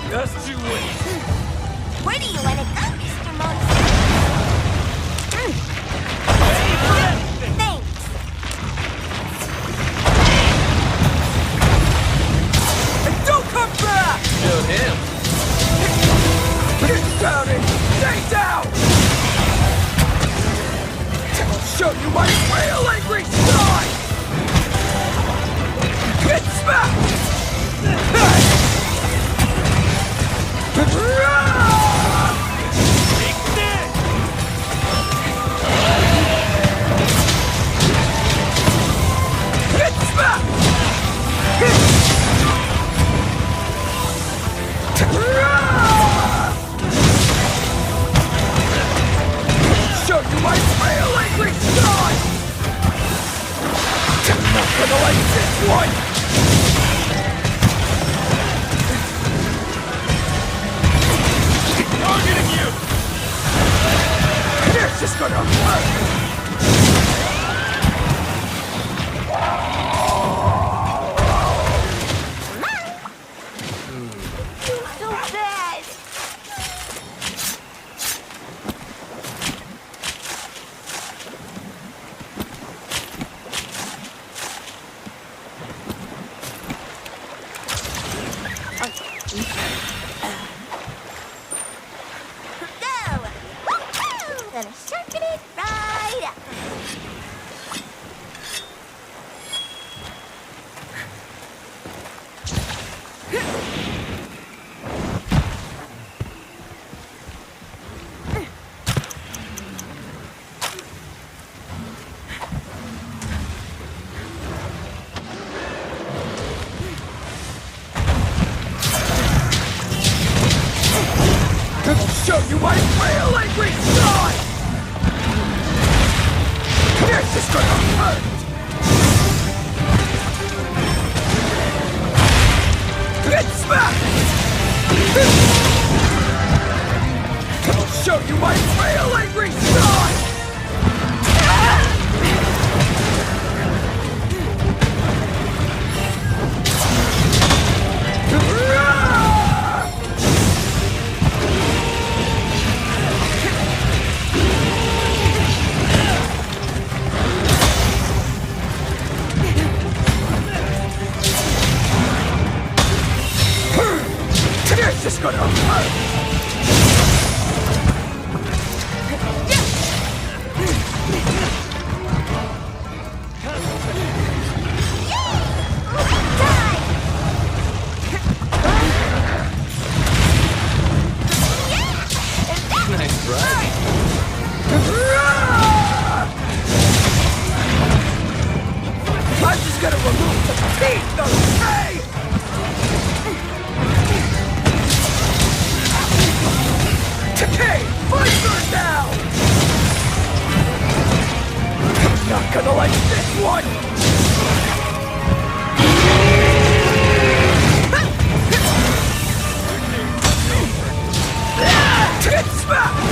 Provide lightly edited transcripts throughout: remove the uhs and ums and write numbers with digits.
Just you wait. Where do you want to go, Mr. Monster? Thanks. And don't come back! Shoot him. Get down and stay down! I'll show you my real angry side! Get smacked! Take this! Get smacked! Show you my real angry side! I'm not gonna like this one! Targeting you! This is gonna hurt! So bad. Go! Woo-hoo! Gonna circuit it right up. I'll show you my real angry side! This is gonna hurt! Get smacked! I'll show you my real angry side! This is gonna hurt! Nice try. I'm just gonna remove the teeth, okay? Okay, fighter now! I'm not gonna like this one! Get smacked!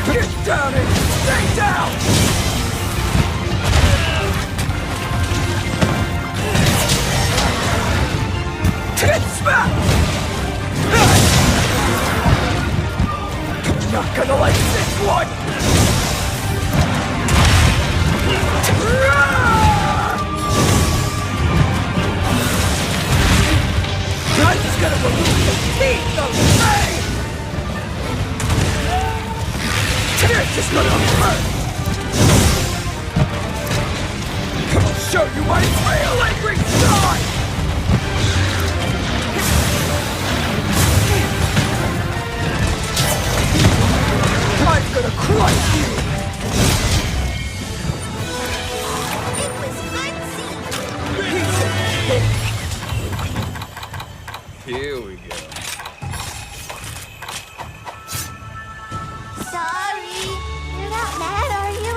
Get down and stay down! Get smacked! I'm not gonna like this one! I'm just gonna remove the teeth, okay? This is gonna hurt! I'll show you my real angry side! I'm gonna crush you! It was fun seeing you. Piece of cake! Here we go. Sorry. You're not mad, are you?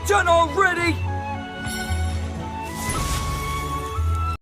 done already?